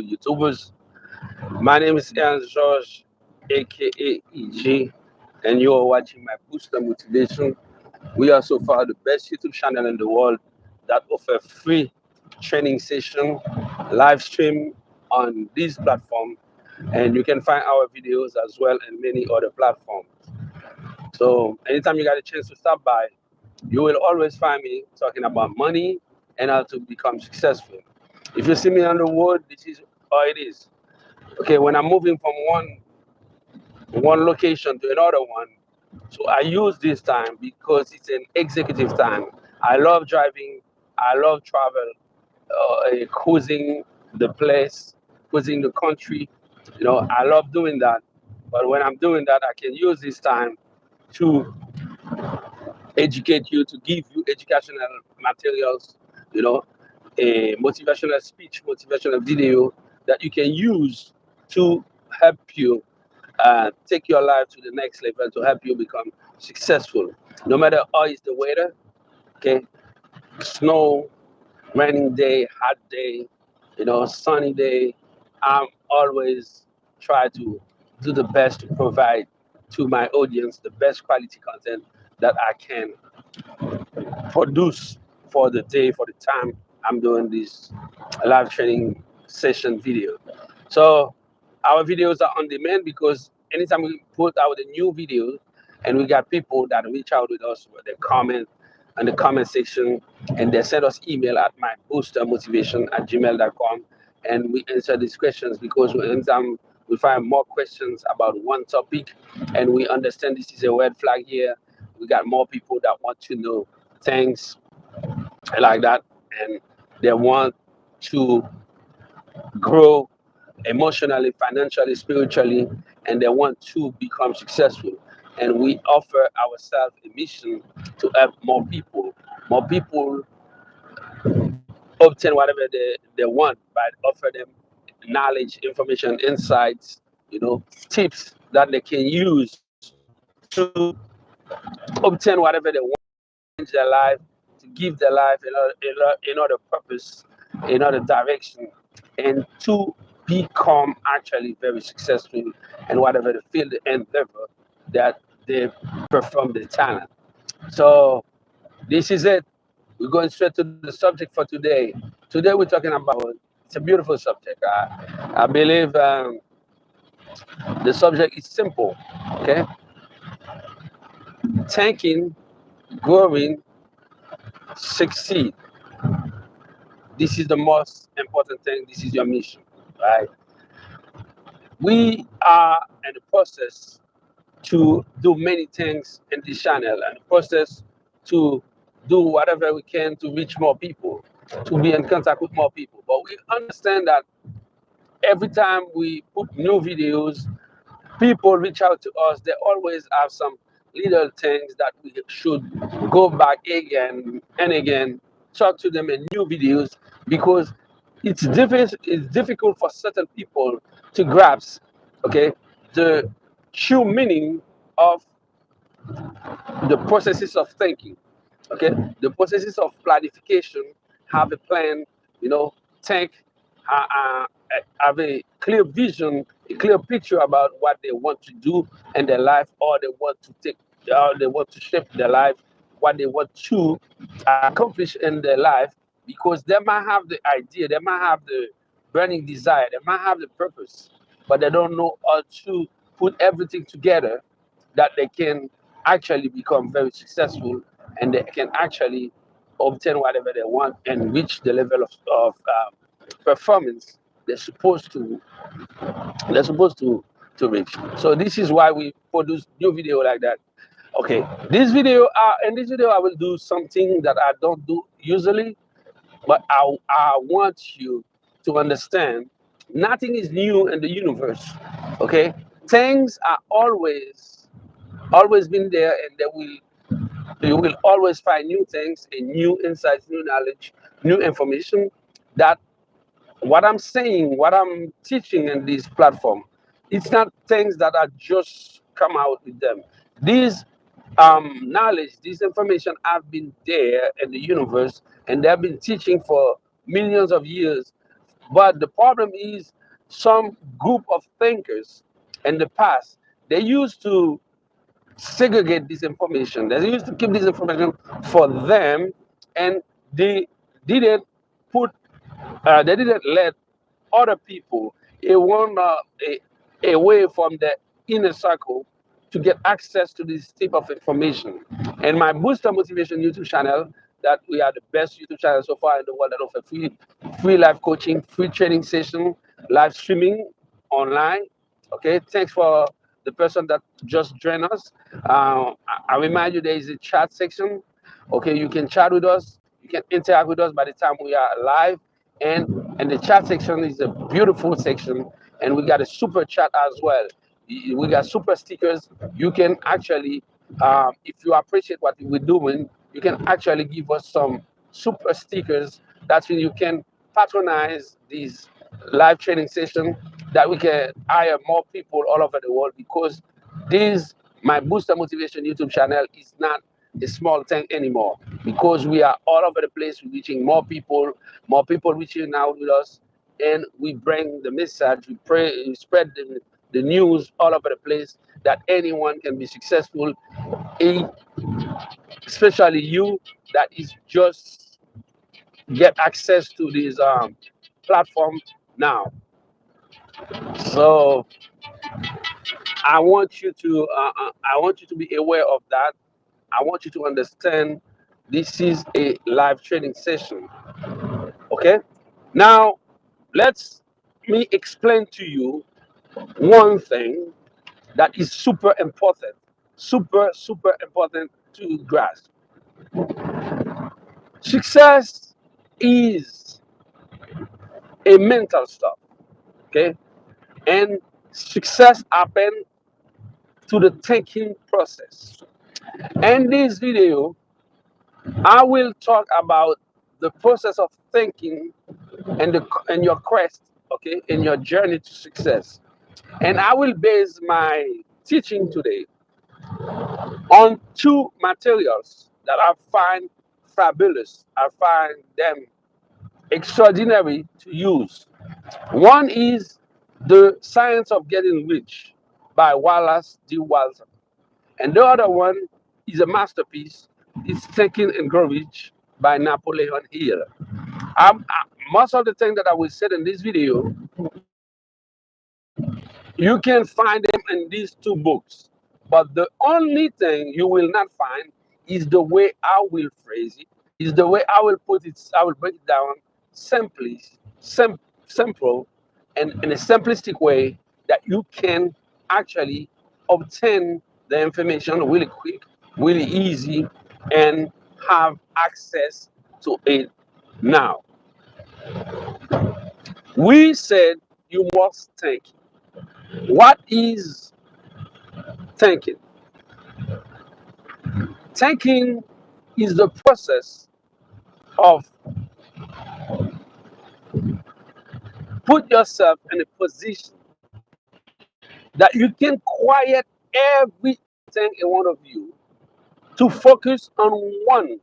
YouTubers. My name is Ernst George, aka EG, and you are watching my Booster Motivation. We are so far the best YouTube channel in the world that offer free training session, live stream on this platform, and you can find our videos as well in many other platforms. So anytime you got a chance to stop by, you will always find me talking about money and how to become successful. If you see me on the road, this is how it is. Okay, when I'm moving from one location to another one, so I use this time because it's an executive time. I love driving, I love travel, cruising the place, cruising the country. I love doing that. But when I'm doing that, I can use this time to educate you, to give you educational materials, you know, a motivational speech, motivational video that you can use to help you take your life to the next level, to help you become successful. No matter how is the weather, okay, snow, raining day, hot day, sunny day, I'm always try to do the best to provide to my audience the best quality content that I can produce for the day, for the time I'm doing this live training session video. So our videos are on demand because anytime we put out a new video and we got people that reach out with us, they comment in the comment section and they send us email at myboostermotivation@gmail.com, and we answer these questions because anytime we find more questions about one topic and we understand this is a red flag here, we got more people that want to know things like that, and they want to grow emotionally, financially, spiritually, and they want to become successful. And we offer ourselves a mission to help more people. More people obtain whatever they want by offer them knowledge, information, insights, tips that they can use to obtain whatever they want, change their life, to give their life another purpose, another direction, and to become actually very successful in whatever the field and endeavor that they perform the talent. So this is it. We're going straight to the subject for today. Today we're talking about, it's a beautiful subject. I believe the subject is simple. Okay, thinking, growing, succeed. This is the most important thing. This is your mission, right? We are in the process to do many things in this channel, and the process to do whatever we can to reach more people, to be in contact with more people. But we understand that every time we put new videos, people reach out to us. They always have some little things that we should go back again and again, talk to them in new videos, because it's difficult for certain people to grasp, okay, the true meaning of the processes of thinking, okay, the processes of planification, have a plan, think, have a clear vision, a clear picture about what they want to do in their life, or they want to take, or they want to shape their life, what they want to accomplish in their life, because they might have the idea, they might have the burning desire, they might have the purpose, but they don't know how to put everything together that they can actually become very successful, and they can actually obtain whatever they want and reach the level of performance they're supposed to reach. So this is why we produce new video like that. Okay, in this video I will do something that I don't do usually, but I want you to understand nothing is new in the universe. Okay, things are always been there, and you will always find new things and new insights, new knowledge, new information. That what I'm saying, what I'm teaching in this platform, it's not things that are just come out with them. These knowledge, this information have been there in the universe, and they've been teaching for millions of years But the problem is some group of thinkers in the past, they used to segregate this information. They used to keep this information for them, and they didn't put, they didn't let other people away from the inner circle to get access to this type of information. And my Booster Motivation YouTube channel, that we are the best YouTube channel so far in the world that offer free live coaching, free training session, live streaming online. Okay, thanks for the person that just joined us. I remind you there is a chat section. Okay, you can chat with us. You can interact with us by the time we are live, and the chat section is a beautiful section, and we got a super chat as well. We got super stickers. You can actually, if you appreciate what we're doing, you can actually give us some super stickers. That's when you can patronize these live training session, that we can hire more people all over the world, because this my Booster Motivation YouTube channel is not a small thing anymore, because we are all over the place. We're reaching more people reaching out with us, and we bring the message, we spread the news all over the place, that anyone can be successful, eh, especially you that is just get access to this platform now. So I want you to be aware of that. I want you to understand this is a live training session. Okay. Now let's me explain to you one thing that is super important to grasp. Success is a mental stuff. Okay. And success happens to the thinking process. In this video, I will talk about the process of thinking and your quest, okay, in your journey to success. And I will base my teaching today on two materials that I find fabulous. I find them extraordinary to use. One is The Science of Getting Rich by Wallace D. Walton. And the other one is a masterpiece. It's Thinking and Grow Rich by Napoleon Hill. Most of the things that I will say in this video, you can find them in these two books. But the only thing you will not find is the way I will phrase it, is the way I will put it, I will break it down simply, simple, and in a simplistic way, that you can actually obtain the information really quick, really easy, and have access to it now. We said you must think. What is thinking? Thinking is the process of put yourself in a position that you can quiet everything in one of you to focus on one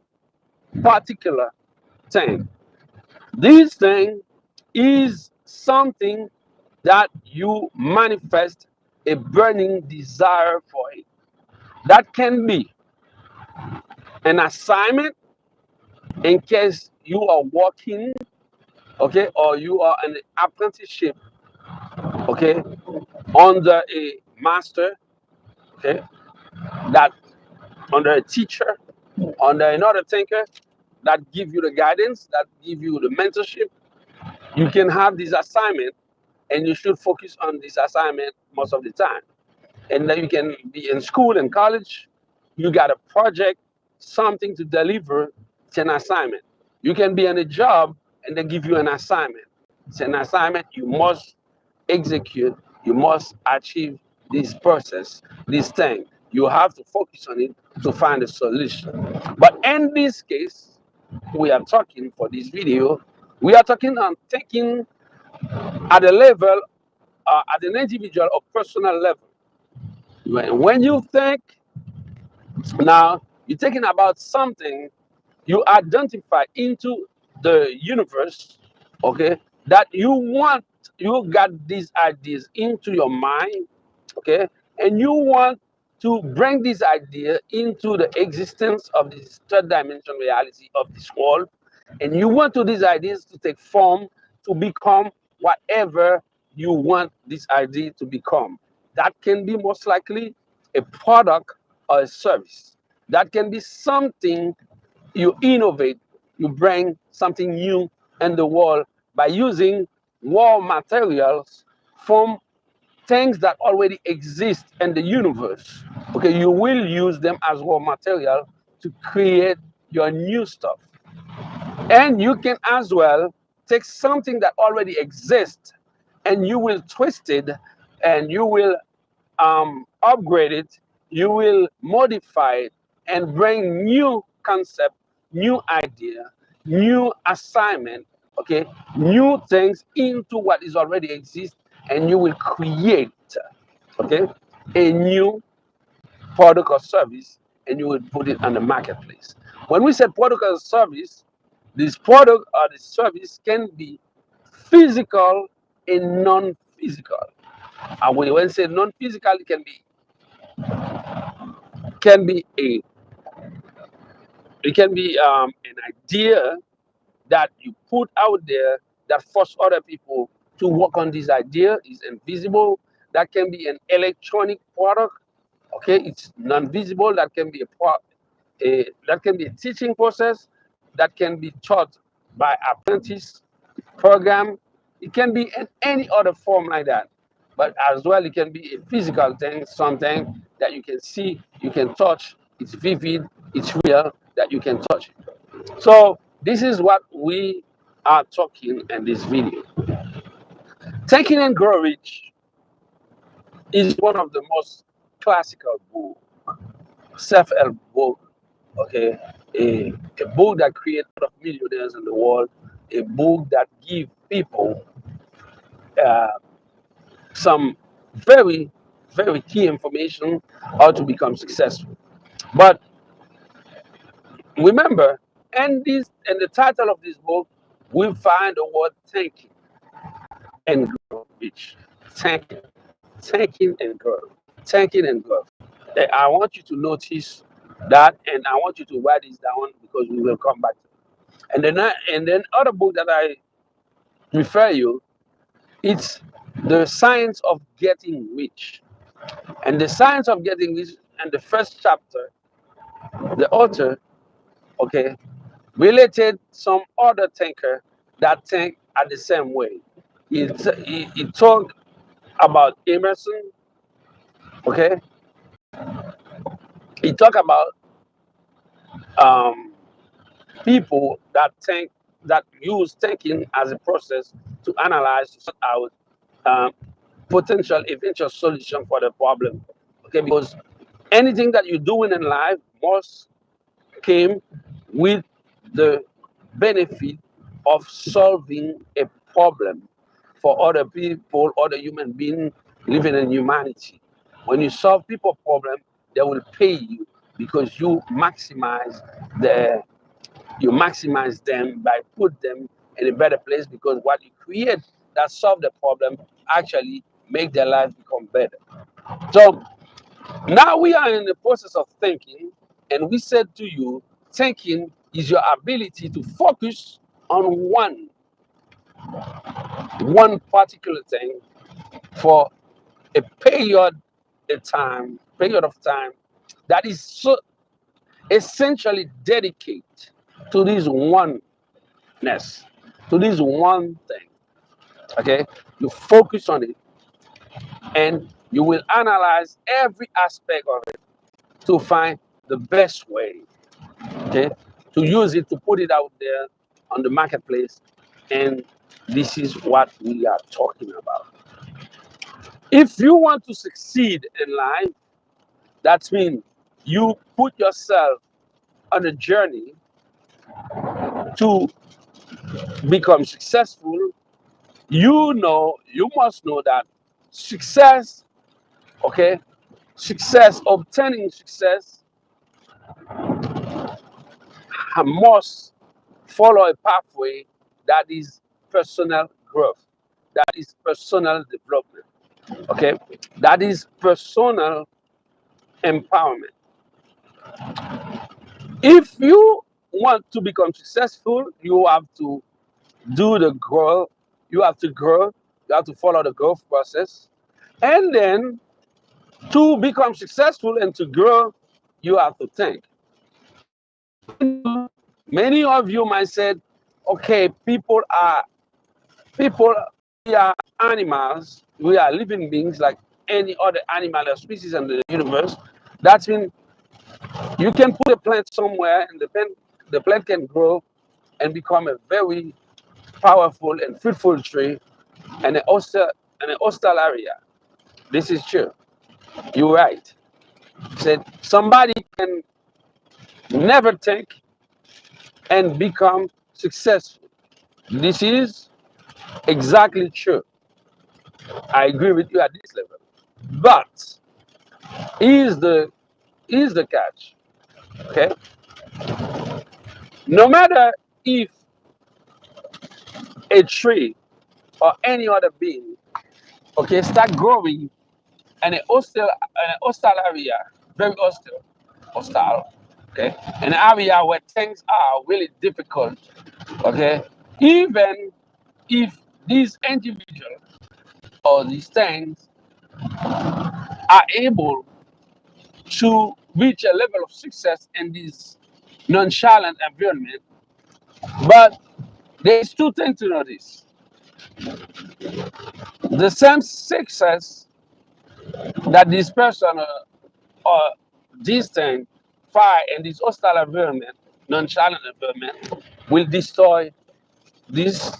particular thing. This thing is something that you manifest a burning desire for it. That can be an assignment in case you are working, okay, or you are an apprenticeship, okay, under a master, okay, that under a teacher, under another thinker that give you the guidance, that give you the mentorship. You can have this assignment, and you should focus on this assignment most of the time. And then you can be in school and college, you got a project, something to deliver. It's an assignment. You can be in a job, and they give you an assignment. It's an assignment you must execute. You must achieve this process, this thing. You have to focus on it to find a solution. But in this case, we are talking for this video, we are talking on thinking at a level, at an individual or personal level. When you think, now you're thinking about something, you identify into the universe, okay, that you got these ideas into your mind, okay, and you want to bring this idea into the existence of this third dimension reality of this world, and you want to these ideas to take form to become whatever you want this idea to become. That can be most likely a product or a service. That can be something you innovate, you bring something new in the world by using raw materials from things that already exist in the universe. Okay, you will use them as raw material to create your new stuff. And you can as well take something that already exists and you will twist it and you will upgrade it, you will modify it and bring new concept, new idea, new assignment, okay, new things into what is already exist, and you will create, okay, a new product or service, and you will put it on the marketplace. When we say product or service, this product or this service can be physical and non-physical. And when we say non-physical, it can be a it can be an idea that you put out there that force other people to work on this idea is invisible. That can be an electronic product. Okay, it's non-visible. That can be that can be a teaching process that can be taught by apprentice program. It can be in any other form like that. But as well, it can be a physical thing, something that you can see, you can touch, it's vivid, it's real, that you can touch it. So this is what we are talking in this video. Thinking and Grow Rich is one of the most classical book, self-help book, okay? A book that created a lot of millionaires in the world, a book that give people uh, some very, very key information how to become successful. But remember, in the title of this book, we find the word thinking and growth, which thinking, thinking and growth, thinking and growth. I want you to notice that, and I want you to write this down because we will come back. And then other book that I refer you, it's the science of getting rich. And the science of getting rich, and the first chapter, the author, okay, related some other thinker that think at the same way. He talked about Emerson, okay. He talked about um, people that think that use thinking as a process to analyze, to sort out um, potential eventual solution for the problem. Okay, because anything that you're doing in life must came with the benefit of solving a problem for other people, other human beings living in humanity. When you solve people problem, they will pay you because the you maximize them by put them in a better place, because what you create that solve the problem actually make their life become better. So now we are in the process of thinking, and we said to you, thinking is your ability to focus on one particular thing for a period of time that is so essentially dedicated to this oneness, to this one thing. Okay, you focus on it, and you will analyze every aspect of it to find the best way, okay, to use it, to put it out there on the marketplace. And this is what we are talking about. If you want to succeed in life, that means you put yourself on a journey to become successful. You must know that success, okay, obtaining success must follow a pathway that is personal growth. That is personal development. Okay, that is personal empowerment. If you want to become successful, you have to do the grow. You have to grow. You have to follow the growth process, and then to become successful and to grow, you have to think. Many of you might say, okay, people, we are animals, we are living beings like any other animal or species in the universe. That means you can put a plant somewhere and the plant can grow and become a very powerful and fruitful tree and a hostile area. This is true. You're right. Said somebody can never think and become successful. This is exactly true. I agree with you at this level. But is the catch. Okay? No matter if a tree or any other being, okay, start growing in a hostile area, very hostile, okay, an area where things are really difficult, okay, even if these individuals or these things are able to reach a level of success in this nonchalant environment, but there's two things to notice. The same success that this person or this thing fire in this hostile environment, nonchalant environment, will destroy this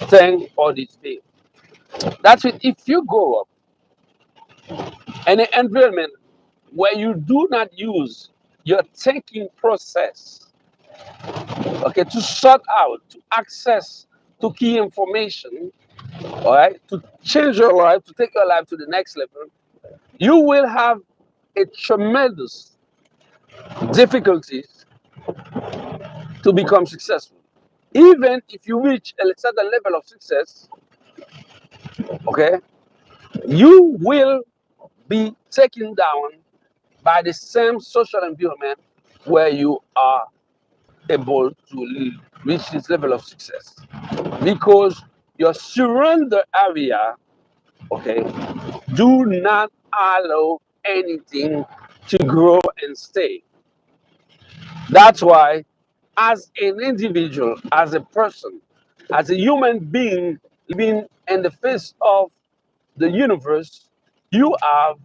thing or this thing. That's it. If you grow up in an environment where you do not use your thinking process, okay, to sort out, to access to key information, all right, to change your life, to take your life to the next level, you will have a tremendous difficulties to become successful. Even if you reach a certain level of success, okay, you will be taken down by the same social environment where you are able to reach this level of success. Because your surrender area, okay, do not allow anything to grow and stay. That's why, as an individual, as a person, as a human being living in the face of the universe, you have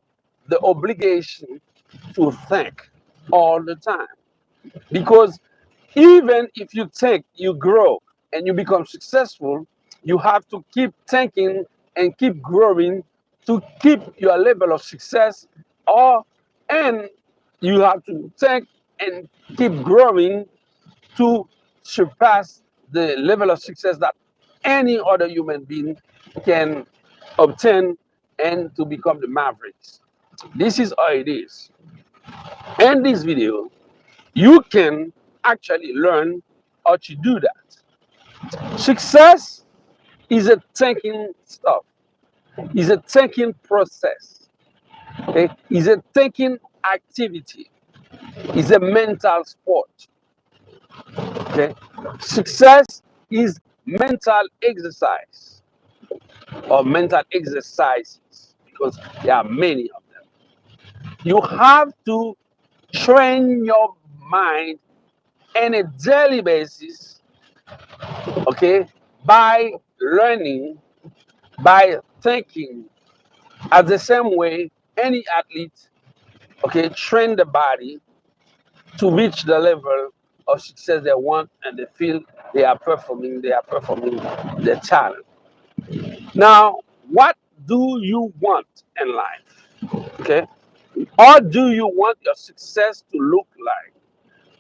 the obligation to think all the time. Because even if you think you grow and you become successful, you have to keep thinking and keep growing to keep your level of success, or and you have to think and keep growing to surpass the level of success that any other human being can obtain and to become the mavericks. This is how it is. In this video, you can actually learn how to do that. Success is a thinking stuff, is a thinking process, okay? Is a thinking activity, is a mental sport. Okay? Success is mental exercise or mental exercises because there are many of them. You have to train your mind on a daily basis, okay, by learning, by thinking. At the same way, any athlete, okay, train the body to reach the level of success they want and they feel they are performing their talent. Now, what do you want in life? Okay, or do you want your success to look like,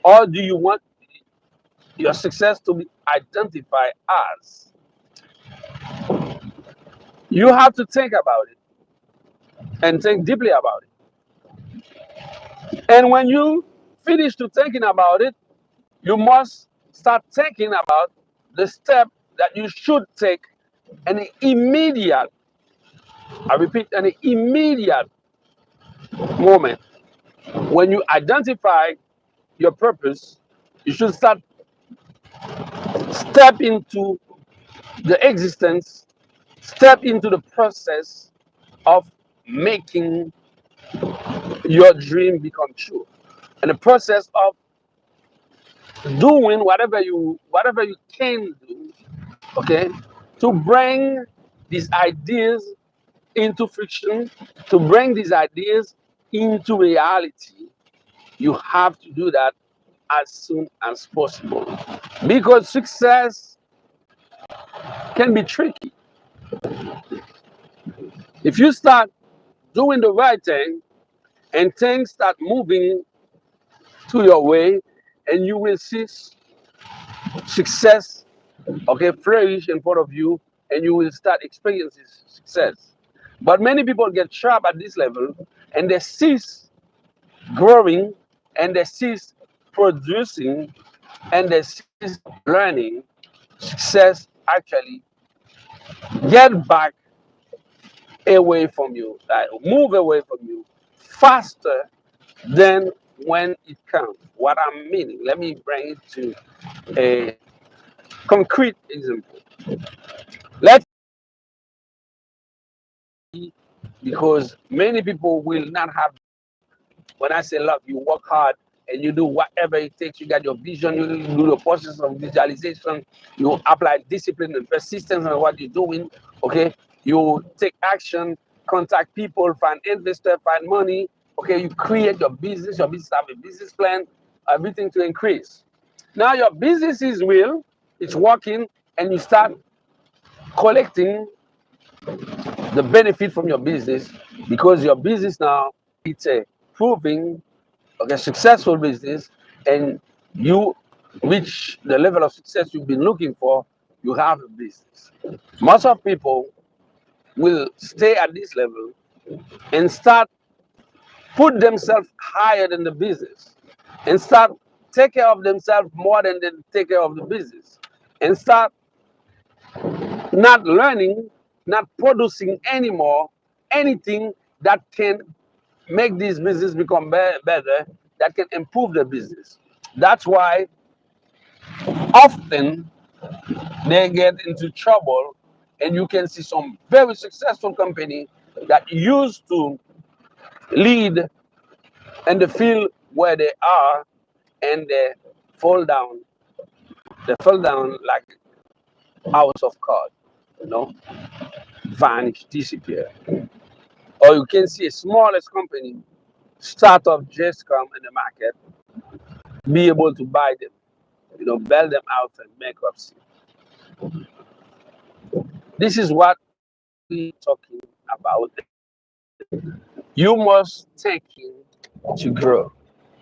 or do you want your success to be identified as? You have to think about it and think deeply about it. And when you finish to thinking about it, you must start thinking about the step that you should take an immediate, I repeat, an immediate moment. When you identify your purpose, you should step into the existence, step into the process of making your dream become true. And the process of doing whatever you can do, okay, to bring these ideas into friction, to bring these ideas into reality, you have to do that as soon as possible. Because success can be tricky. If you start doing the right thing and things start moving to your way, and you will see success, okay, flourish in front of you, and you will start experiencing success. But many people get trapped at this level, and they cease growing, and they cease producing, and they cease learning. Success actually get back away from you, like move away from you faster than when it comes. What I'm meaning, let me bring it to a concrete example. Let's see, because many people will not have. When I say love, you work hard and you do whatever it takes. You got your vision, you do the process of visualization, you apply discipline and persistence on what you're doing. Okay, you take action, contact people, find investor, find money. Okay, you create your business have a business plan, everything to increase. Now your business is real, it's working, and you start collecting the benefit from your business, because your business now, it's a proving, okay, successful business, and you reach the level of success you've been looking for. You have a business. Most of people will stay at this level and start put themselves higher than the business, and start take care of themselves more than they take care of the business, and start not learning, not producing anymore anything that can make this business become better, that can improve the business. That's why often they get into trouble, and you can see some very successful company that used to lead in the field where they are, and fall down they fall down like house of cards, you know, vanish, disappear. Or you can see a smallest company, startup, just come in the market, be able to buy them, bail them out and bankruptcy. This is what we're talking about. You must thinking to grow,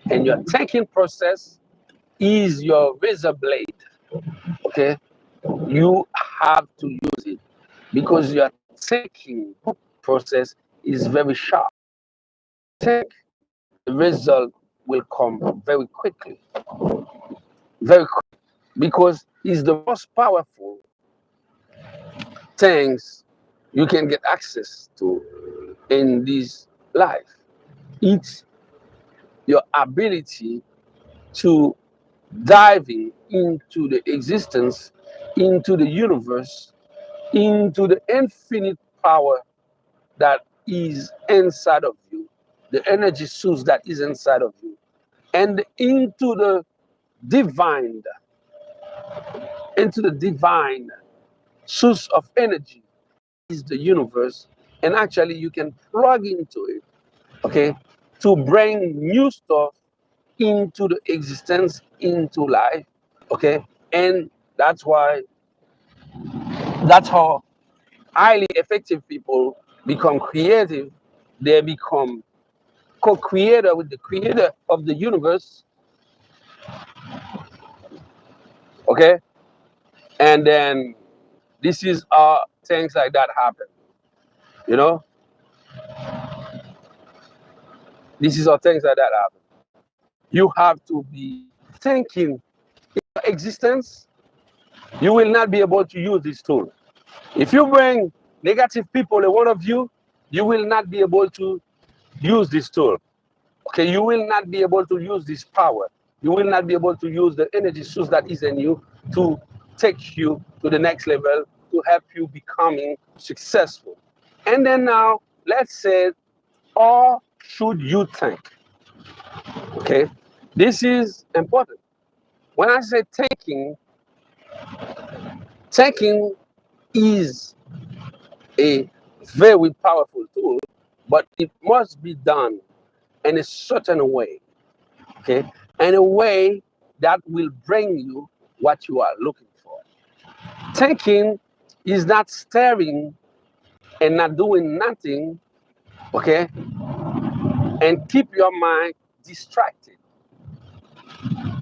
and your thinking process is your razor blade. Okay, you have to use it, because your thinking process is very sharp. Think the result will come very quickly, very quick, because it's the most powerful things you can get access to in this life. It's your ability to diving into the existence, into the universe, into the infinite power that is inside of you, the energy source that is inside of you, and divine, into the divine source of energy is the universe, and actually you can plug into it, okay, to bring new stuff into the existence, into life, okay. And that's why that's how highly effective people become creative. They become co-creator with the creator of the universe, okay. And then this is things like that happen, you know. This is how things like that happen. You have to be thinking existence. You will not be able to use this tool. If you bring negative people in one of you, you will not be able to use this tool. Okay, you will not be able to use this power. You will not be able to use the energy source that is in you to take you to the next level, to help you becoming successful. And then now, let's say, how should you think? Okay, this is important. When I say thinking is a very powerful tool, but it must be done in a certain way, okay? In a way that will bring you what you are looking for. Thinking is not staring and not doing nothing, okay? And keep your mind distracted,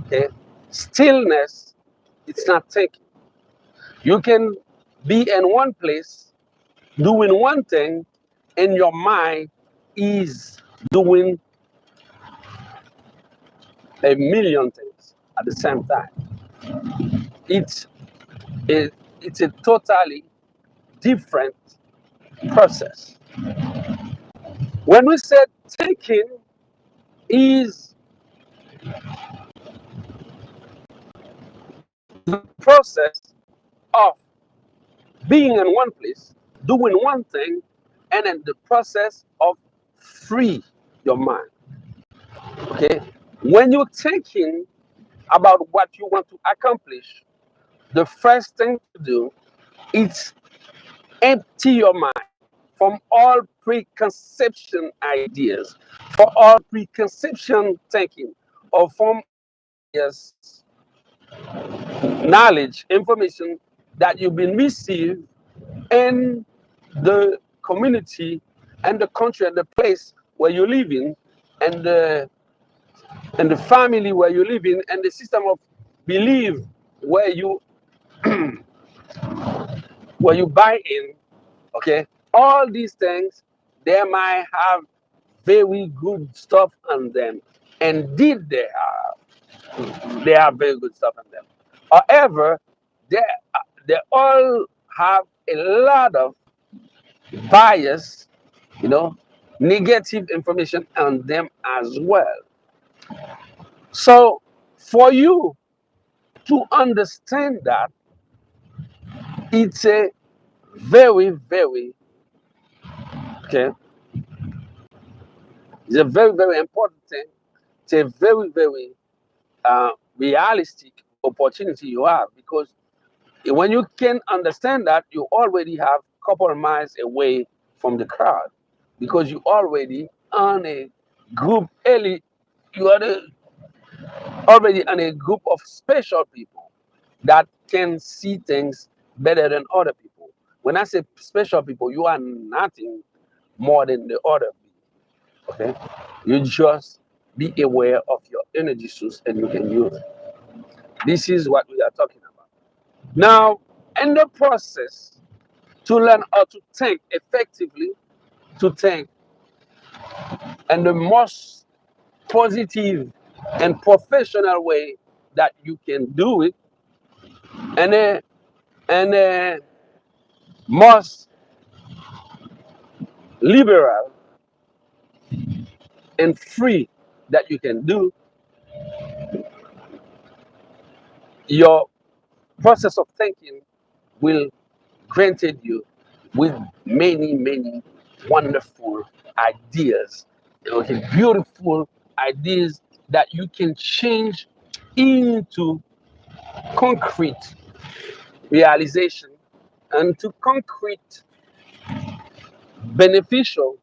okay? Stillness, it's not thinking. You can be in one place doing one thing, and your mind is doing a million things at the same time. It's a, it's a totally different process. When we said thinking is the process of being in one place, doing one thing, and then the process of free your mind. Okay? When you're thinking about what you want to accomplish, the first thing to do is empty your mind from all preconception ideas, for all preconception thinking, or from yes, knowledge, information that you've been received in the community and the country and the place where you live in, and the family where you live in, and the system of belief where you buy in. Okay, all these things, they might have very good stuff on them. Indeed, they have very good stuff on them. However, they they all have a lot of bias, you know, negative information on them as well. So, for you to understand that, it's a very, very okay, it's a very, very important thing. It's a very, very realistic opportunity you have, because when you can understand that, you already have a couple of miles away from the crowd, because you already on a group early, you are already on a group of special people that can see things better than other people. When I say special people, you are nothing more than the other people. Okay, you just be aware of your energy source and you can use it. This is what we are talking about. Now, in the process to learn how to think effectively, to think in the most positive and professional way that you can do it, and a most liberal and free that you can do, your process of thinking will granted you with many, many wonderful ideas, okay, beautiful ideas that you can change into concrete realization and to concrete beneficial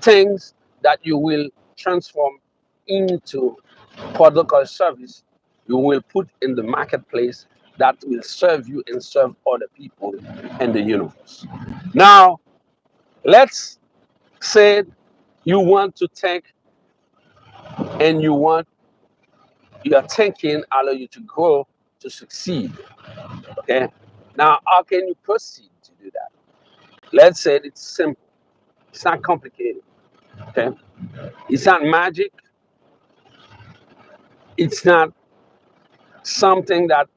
things that you will transform into product or service you will put in the marketplace that will serve you and serve other people in the universe. Now, let's say you want to think and your thinking allow you to grow, to succeed. Okay. Now, how can you proceed to do that? Let's say it's simple. It's not complicated. Okay. It's not magic. It's not something that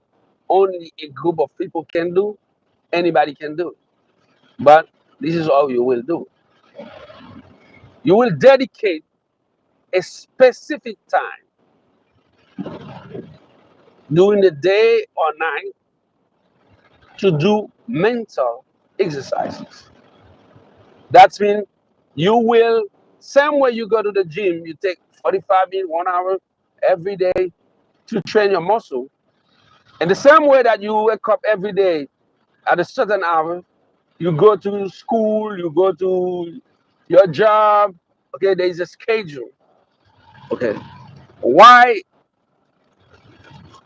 only a group of people can do, anybody can do. But this is all you will do. You will dedicate a specific time during the day or night to do mental exercises. That means you will, same way you go to the gym, you take 45 minutes, 1 hour every day to train your muscle. And the same way that you wake up every day at a certain hour, you go to school, you go to your job, okay, there is a schedule. Okay. Why?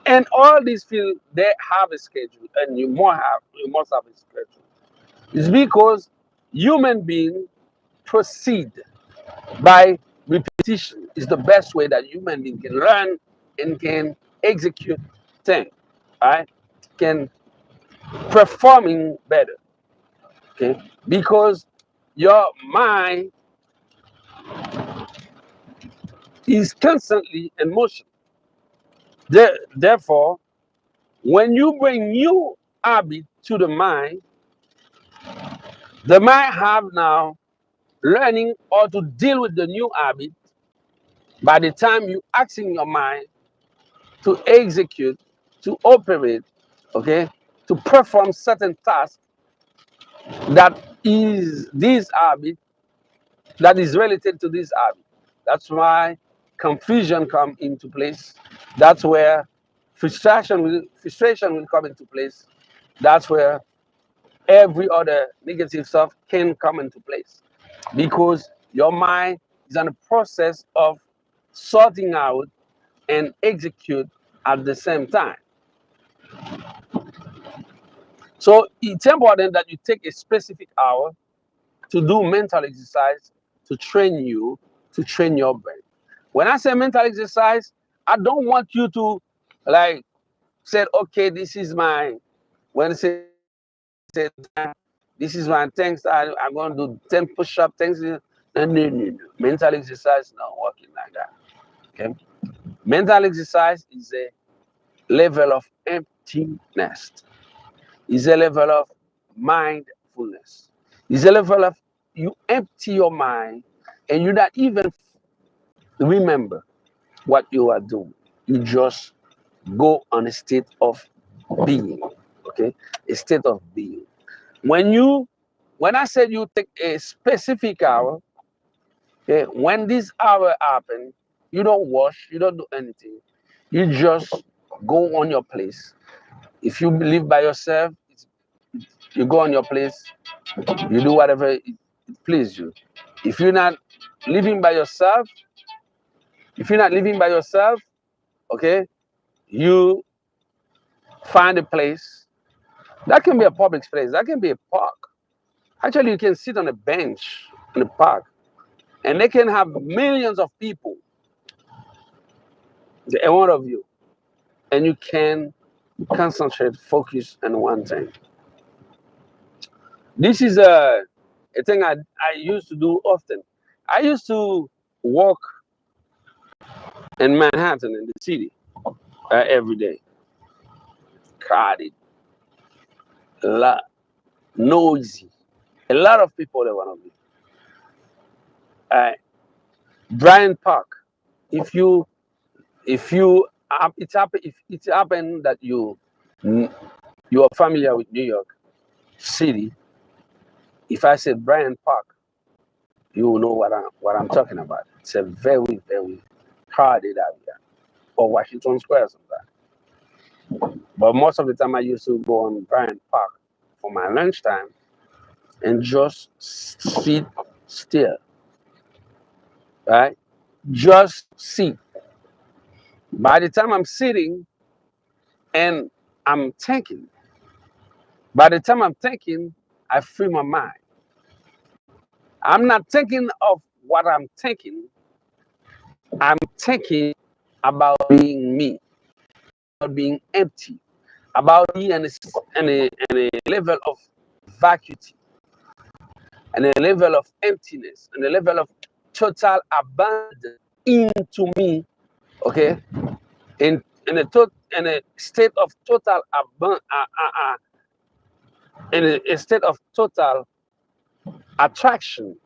And all these fields, they have a schedule, and you must have a schedule. It's because human beings proceed by repetition. Is the best way that human being can learn and can execute things, right? Can performing better. Okay, because your mind is constantly in motion. Therefore, when you bring new habit to the mind have now learning how to deal with the new habit. By the time you asking your mind to execute, to operate, okay, to perform certain tasks that is this habit, that is related to this habit. That's why confusion come into place. That's where frustration will come into place. That's where every other negative stuff can come into place, because your mind is in the process of sorting out and execute at the same time. So it's important that you take a specific hour to do mental exercise to train your brain. When I say mental exercise, I don't want you to like say, okay, this is my, when I say this is my things, I'm going to do 10 push-up things. No, no, no, no. Mental exercise not working like that. Okay. Mental exercise is a level of emptiness. Is a level of mindfulness. Is a level of you empty your mind and you not even remember what you are doing. You just go on a state of being. Okay, a state of being. When I said you take a specific hour, okay, when this hour happen, you don't wash, you don't do anything. You just go on your place. If you live by yourself, you go on your place, you do whatever it pleases you. If you're not living by yourself, if you're not living by yourself, okay, you find a place. That can be a public place. That can be a park. Actually, you can sit on a bench in the park, and they can have millions of people in front of you, and you can concentrate, focus on one thing. This is a thing I used to do often. I used to walk in Manhattan in the city every day. Crowded, a lot, noisy, a lot of people that want to be. Uh, Bryant Park. If you if it happened that you are familiar with New York City, if I said Bryant Park, you will know what I'm talking about. It's a very very crowded area, or Washington Square sometimes. But most of the time, I used to go on Bryant Park for my lunchtime and just sit still, right? Just sit. By the time I'm sitting and I'm thinking, by the time I'm thinking, I free my mind. I'm not thinking of what I'm thinking. I'm thinking about being me, about being empty, about being in a level of vacuity, and a level of emptiness, and a level of total abandon into me, okay? And in a state of total in a state of total attraction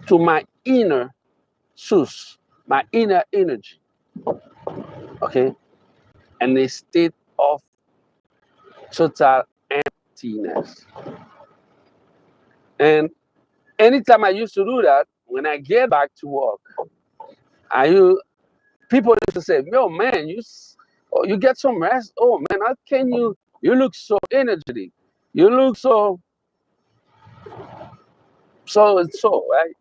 to my inner source, my inner energy. Okay, and a state of total emptiness. And anytime I used to do that, when I get back to work, people used to say, "Yo, man, oh, you get some rest. Oh man, how can you? You look so energetic. You look so right."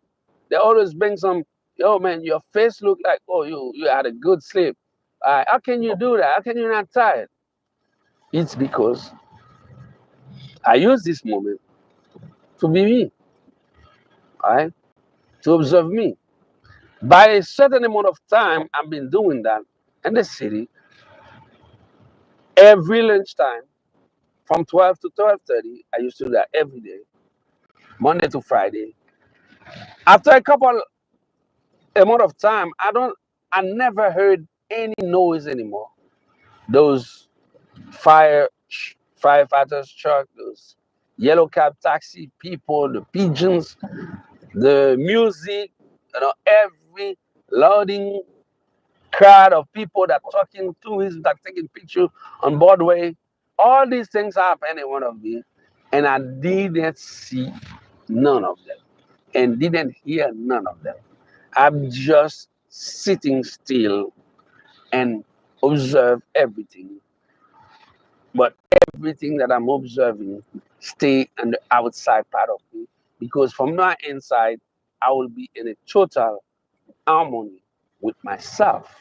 They always bring some. Yo, man, your face look like, oh, you had a good sleep. How can you do that? How can you not tired? It's because I use this moment to be me, right? To observe me. By a certain amount of time, I've been doing that in the city every lunchtime from 12 to 12:30. I used to do that every day, Monday to Friday. After a couple amount of time, I never heard any noise anymore. Those firefighters truck, those yellow cab taxi people, the pigeons, the music, every loading crowd of people that talking tourists that taking picture on Broadway. All these things happen in one of me, and I didn't see none of them and didn't hear none of them. I'm just sitting still and observe everything. But everything that I'm observing stay on the outside part of me because from my inside, I will be in a total harmony with myself.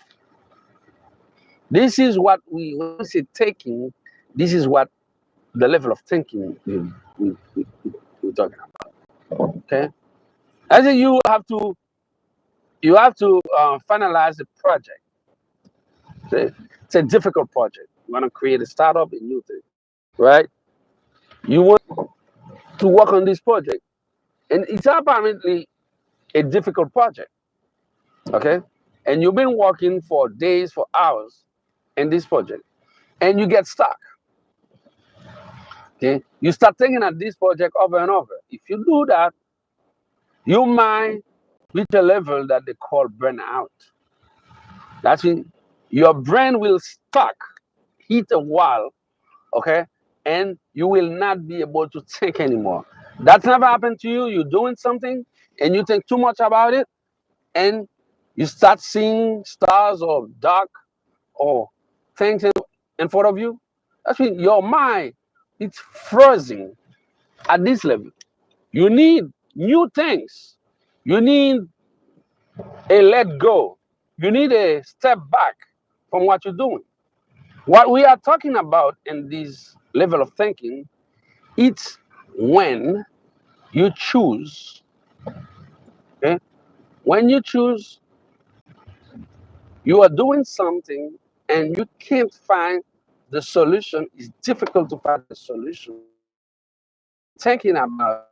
This is what when we say taking, this is what the level of thinking we're talking about. Okay? I think you have to finalize the project. It's a difficult project. You want to create a startup, a new thing, right? You want to work on this project, and it's apparently a difficult project. Okay, and you've been working for days, for hours, in this project, and you get stuck. Okay, you start thinking at this project over and over. If you do that, you might reach a level that they call burnout. That's when your brain will stuck, hit a wall, okay, and you will not be able to think anymore. That's never happened to you. You're doing something and you think too much about it, and you start seeing stars or dark or things in front of you. That's when your mind it's frozen at this level. You need new things. You need a let go. You need a step back from what you're doing. What we are talking about in this level of thinking, it's when you choose, okay? When you choose, you are doing something and you can't find the solution. It's difficult to find the solution. Thinking about it.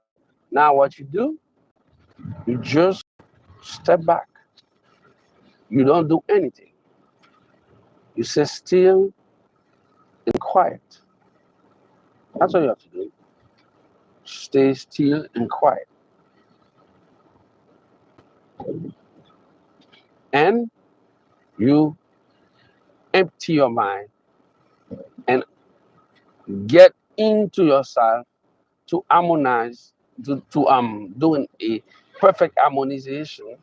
Now, what you do, you just step back. You don't do anything. You stay still and quiet. That's what you have to do. Stay still and quiet. And you empty your mind and get into yourself to harmonize, to doing a perfect harmonization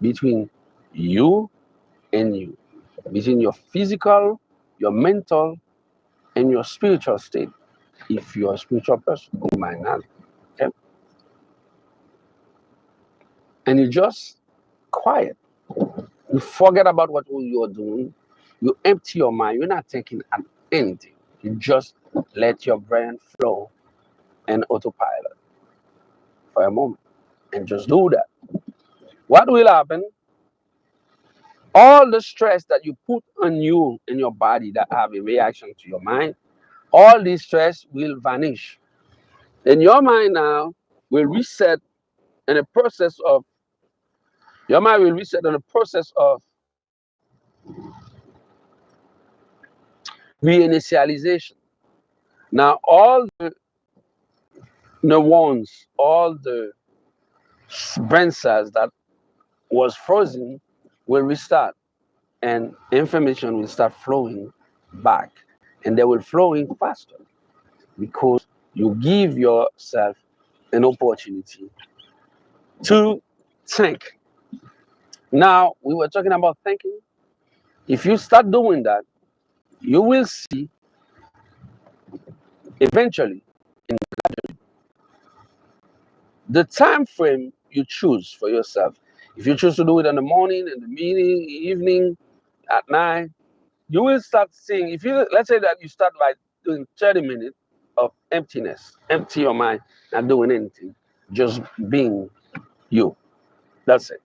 between you and you, between your physical, your mental, and your spiritual state. If you're a spiritual person, you might not. Okay? And you just quiet. You forget about what you're doing. You empty your mind. You're not thinking of anything. You just let your brain flow and autopilot for a moment and just do that. What will happen? All the stress that you put on you in your body that have a reaction to your mind, all this stress will vanish. Then your mind now will reset in a process of your mind will reset in a process of reinitialization. Now, all the neurons, all the brain cells that was frozen will restart, and information will start flowing back, and they will flowing faster because you give yourself an opportunity to think. Now, we were talking about thinking. If you start doing that, you will see eventually the time frame you choose for yourself. If you choose to do it in the morning, in the evening, at night, you will start seeing. If you, let's say that you start by doing 30 minutes of emptiness, empty your mind, not doing anything, just being you. That's it.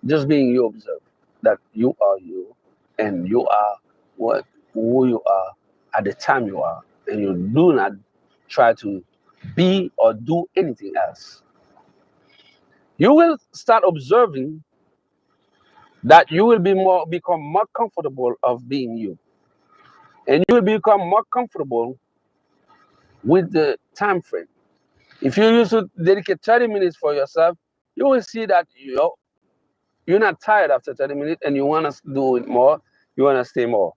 Just being you, observe that you are you, and you are who you are at the time you are, and you do not try to be or do anything else. You will start observing that you will become more comfortable of being you, and you will become more comfortable with the time frame. If you used to dedicate 30 minutes for yourself, you will see that you're not tired after 30 minutes, and you want to do it more, you want to stay more.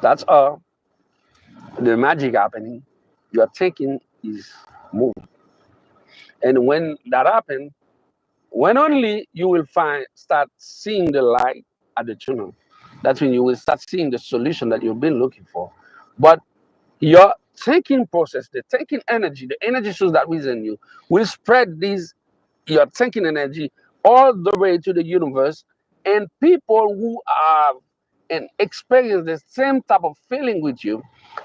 That's all the magic happening. Your thinking is moving, and when that happens, when only you will start seeing the light at the tunnel. That's when you will start seeing the solution that you've been looking for. But your thinking process, the thinking energy, the energy source that is in you, will spread your thinking energy all the way to the universe, and people who have and experience the same type of feeling with you,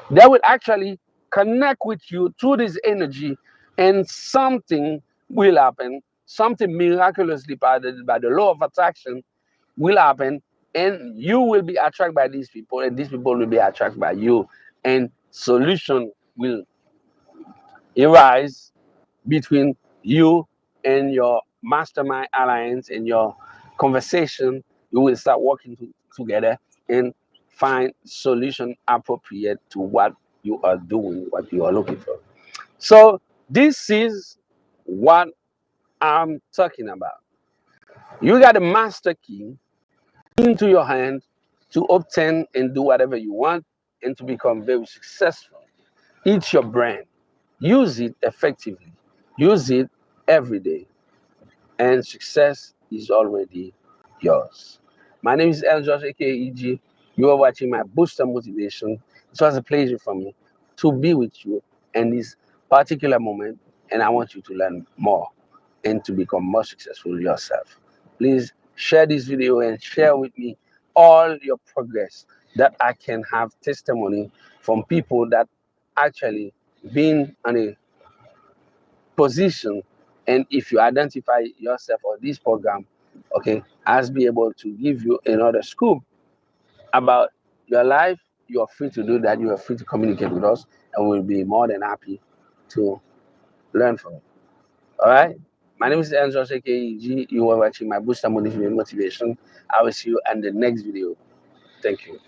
they will actually connect with you through this energy, and something will happen. Something miraculously by the law of attraction will happen, and you will be attracted by these people, and these people will be attracted by you, and solution will arise between you and your mastermind alliance and your conversation. You will start working together and find solution appropriate to what you are doing, what you are looking for. So this is what I'm talking about. You got a master key into your hand to obtain and do whatever you want and to become very successful. It's your brand. Use it effectively. Use it every day, and success is already yours. My name is El George, aka EG. You are watching my Booster Motivation. It was a pleasure for me to be with you in this particular moment, and I want you to learn more and to become more successful yourself. Please share this video and share with me all your progress, that I can have testimony from people that actually been on a position. And if you identify yourself on this program, okay, I'll be able to give you another scoop about your life. You are free to do that. You are free to communicate with us, and we'll be more than happy to learn from it. All right. My name is Andrew KEG. You are watching my Booster Motivation. I will see you in the next video. Thank you.